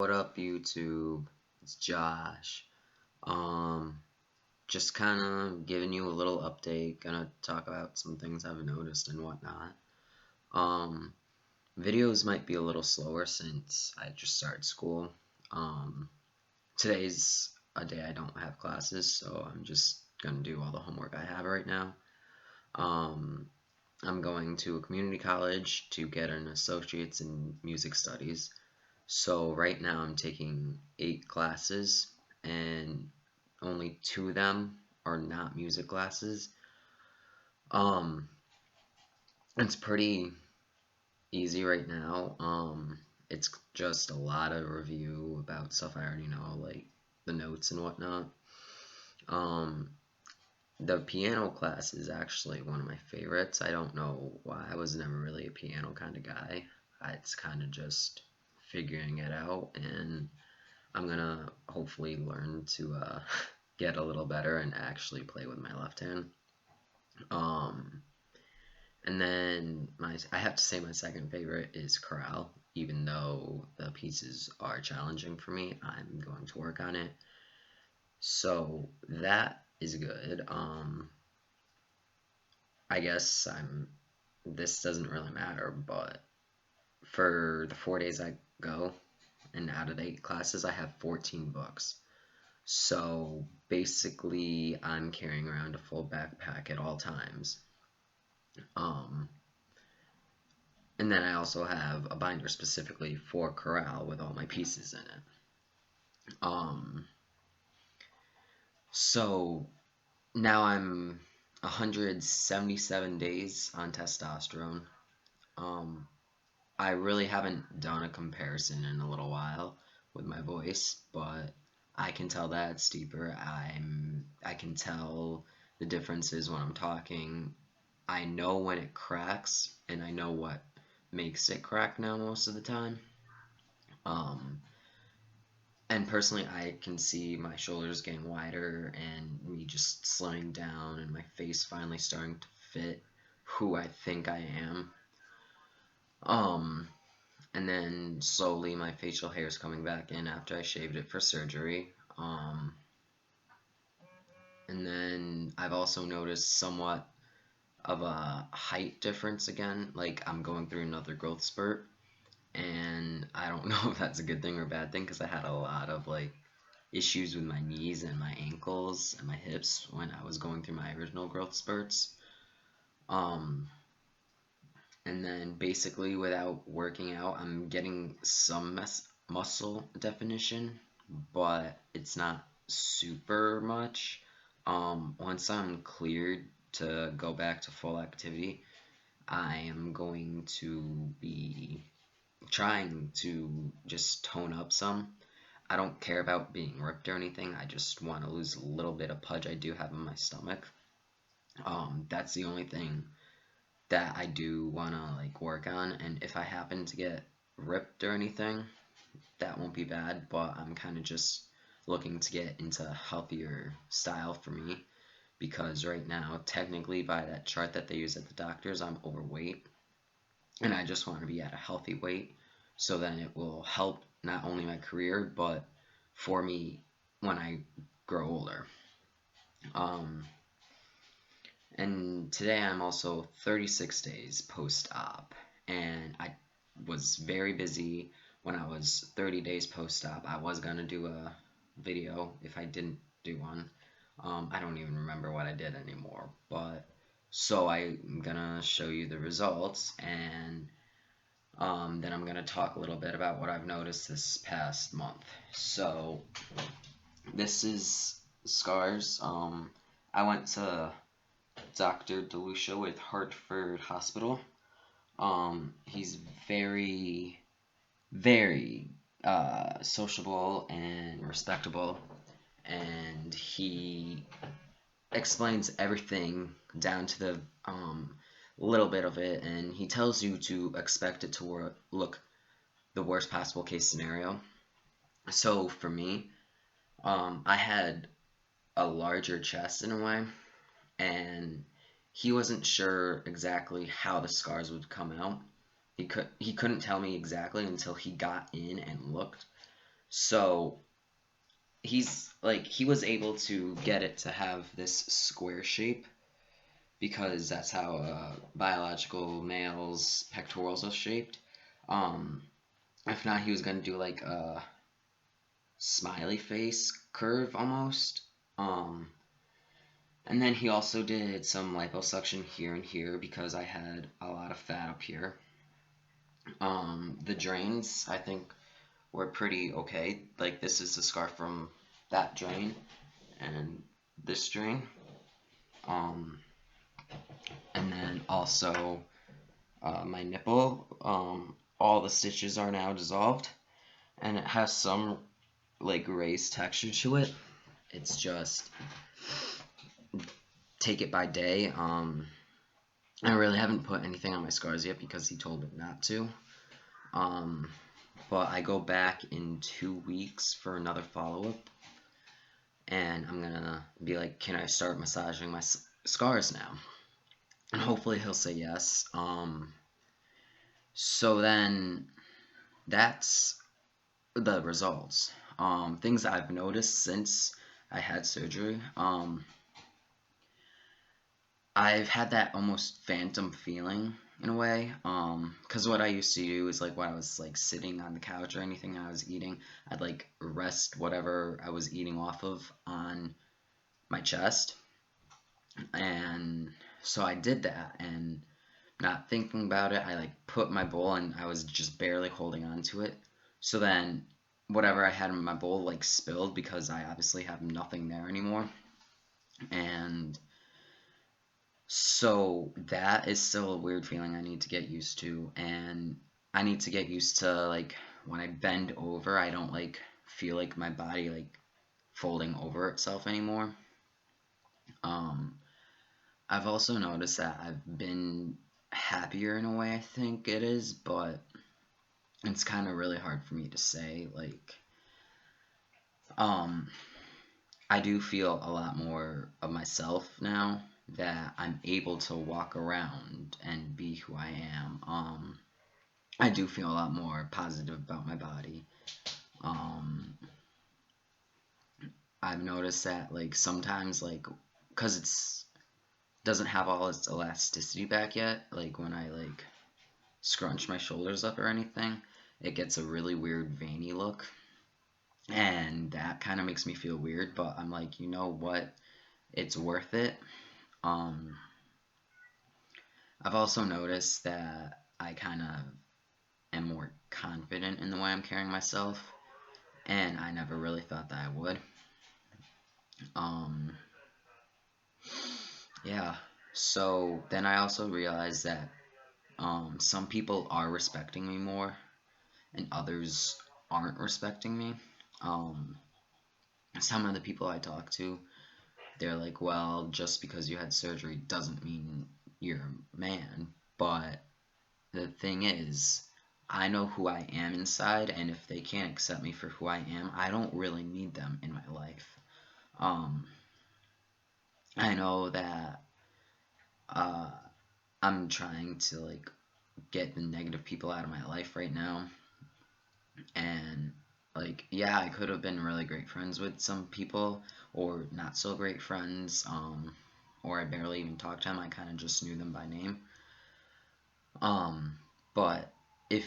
What up, YouTube? It's Josh. Um, just kind of giving you a little update. Gonna talk about some things I've noticed and whatnot. Um, Videos might be a little slower since I just started school. Um, Today's a day I don't have classes, so I'm just gonna do all the homework I have right now. Um, I'm going to a community college to get an associate's in music studies. So right now I'm taking 8 classes and only 2 of them are not music classes. Um, it's pretty easy right now. It's just a lot of review about stuff I already know, like the notes and whatnot. Um, the piano class is actually one of my favorites. I don't know why. I was never really a piano kind of guy. It's kind of just figuring it out, and I'm gonna hopefully learn to get a little better and actually play with my left hand. Um, and then I have to say my second favorite is chorale. Even though the pieces are challenging for me, I'm going to work on it. So that is good. I guess I'm. This doesn't really matter, but for the 4 days I go, and out of the 8 classes, I have 14 books. So basically, I'm carrying around a full backpack at all times. Um, and then I also have a binder specifically for chorale with all my pieces in it. Um, so now I'm 177 days on testosterone. Um, I really haven't done a comparison in a little while with my voice, but I can tell that it's deeper. I can tell the differences when I'm talking. I know when it cracks, and I know what makes it crack now most of the time. Um, and personally, I can see my shoulders getting wider and me just slimming down, and my face finally starting to fit who I think I am. Um, and then slowly my facial hair is coming back in after I shaved it for surgery. And then I've also noticed somewhat of a height difference again. Like I'm going through another growth spurt, and I don't know if that's a good thing or a bad thing because I had a lot of like issues with my knees and my ankles and my hips when I was going through my original growth spurts. Um, and then basically without working out, I'm getting some muscle definition, but it's not super much. Once I'm cleared to go back to full activity, I am going to be trying to just tone up some. I don't care about being ripped or anything. I just want to lose a little bit of pudge I do have in my stomach. That's the only thing that I do want to like work on. And if I happen to get ripped or anything, that won't be bad. But I'm kind of just looking to get into a healthier style for me because right now, technically, by that chart that they use at the doctors, I'm overweight, and I just want to be at a healthy weight so then it will help not only my career but for me when I grow older. Um, and today I'm also 36 days post-op, and I was very busy when I was 30 days post-op. I was gonna do a video if I didn't do one. I don't even remember what I did anymore, but so I'm gonna show you the results, and then I'm going to talk a little bit about what I've noticed this past month. So this is scars. I went to Dr. DeLucia with Hartford Hospital. He's very, very sociable and respectable, and he explains everything down to the little bit of it, and he tells you to expect it to look the worst possible case scenario. So for me, I had a larger chest in a way, and he wasn't sure exactly how the scars would come out. He couldn't tell me exactly until he got in and looked. So he was able to get it to have this square shape because that's how biological males' pectorals are shaped. Um, if not, he was gonna do like a smiley face curve almost. Um, and then he also did some liposuction here and here because I had a lot of fat up here. The drains I think were pretty okay. Like this is the scar from that drain and this drain. Um, and then also my nipple. All the stitches are now dissolved, and it has some like raised texture to it. It's just take it by day. I really haven't put anything on my scars yet because he told me not to. Um, but I go back in 2 weeks for another follow up, and I'm gonna be like, can I start massaging my scars now? And hopefully he'll say yes. So then that's the results. Things I've noticed since I had surgery. I've had that almost phantom feeling in a way. Because what I used to do is like when I was like sitting on the couch or anything I was eating, I'd like rest whatever I was eating off of on my chest. And so I did that and not thinking about it, I like put my bowl and I was just barely holding on to it. So then whatever I had in my bowl like spilled because I obviously have nothing there anymore. And so that is still a weird feeling I need to get used to. And I need to get used to like when I bend over, I don't like feel like my body like folding over itself anymore. Um, I've also noticed that I've been happier in a way, I think it is, but it's kind of really hard for me to say. Like, um, I do feel a lot more of myself now that I'm able to walk around and be who I am. I do feel a lot more positive about my body. Um, I've noticed that like sometimes like because it's doesn't have all its elasticity back yet. Like when I like scrunch my shoulders up or anything, it gets a really weird veiny look. And that kind of makes me feel weird, but I'm like, you know what? It's worth it. Um, I've also noticed that I kind of am more confident in the way I'm carrying myself, and I never really thought that I would. Um, yeah. So then I also realized that some people are respecting me more, and others aren't respecting me. Um, some of the people I talk to, they're like, well, just because you had surgery doesn't mean you're a man. But the thing is, I know who I am inside, and if they can't accept me for who I am, I don't really need them in my life. Um, I know that uh, I'm trying to like get the negative people out of my life right now, and like yeah, I could have been really great friends with some people, or not so great friends, or I barely even talked to them. I kind of just knew them by name. Um, but if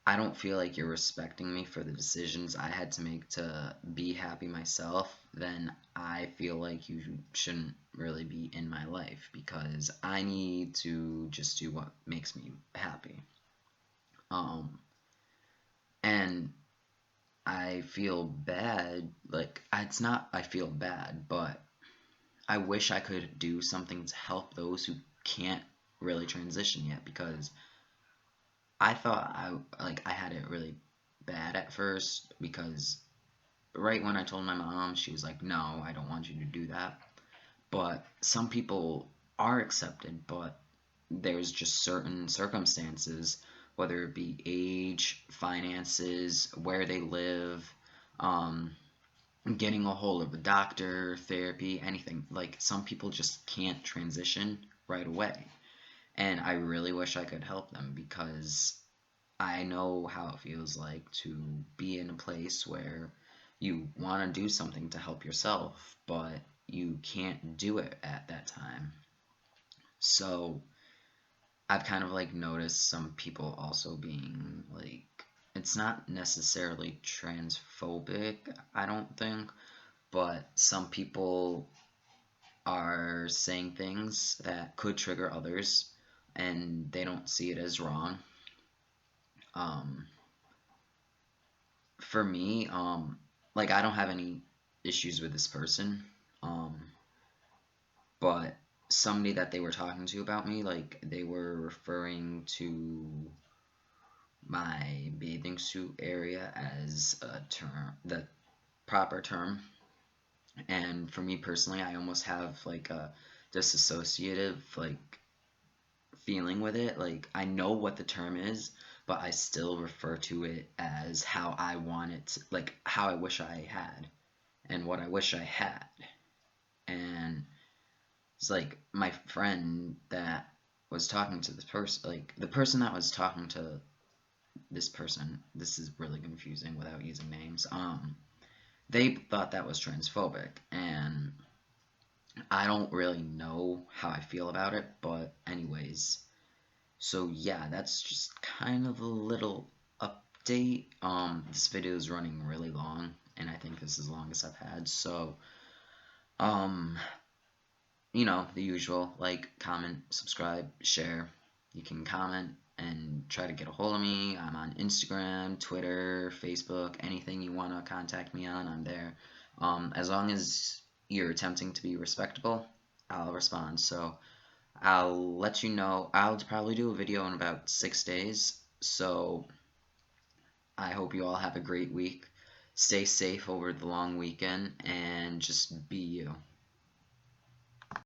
I don't feel like you're respecting me for the decisions I had to make to be happy myself, then I feel like you shouldn't really be in my life because I need to just do what makes me happy. Um, and I feel bad, like, it's not I feel bad, but I wish I could do something to help those who can't really transition yet because I thought I had it really bad at first because right when I told my mom, she was like, "No, I don't want you to do that." But some people are accepted, but there's just certain circumstances, whether it be age, finances, where they live, um, getting a hold of a doctor, therapy, anything. Like some people just can't transition right away. And I really wish I could help them because I know how it feels like to be in a place where you want to do something to help yourself, but you can't do it at that time. So I've kind of like noticed some people also being like, it's not necessarily transphobic, I don't think, but some people are saying things that could trigger others and they don't see it as wrong. Um, for me, like I don't have any issues with this person, um, but somebody that they were talking to about me, like they were referring to my bathing suit area as a term, the proper term. And for me personally, I almost have like a disassociative like feeling with it. Like I know what the term is, but I still refer to it as how I want it, like how I wish I had and what I wish I had. And it's like my friend that was talking to this person, like the person that was talking to this person, this is really confusing without using names. They thought that was transphobic, and I don't really know how I feel about it, but anyways, so yeah, that's just kind of a little update. This video is running really long, and I think this is the longest I've had. So, um, the usual, like, comment, subscribe, share. You can comment and try to get a hold of me. I'm on Instagram, Twitter, Facebook, anything you want to contact me on, I'm there. As long as you're attempting to be respectable, I'll respond. So I'll let you know. I'll probably do a video in about 6 days. So I hope you all have a great week. Stay safe over the long weekend and just be you.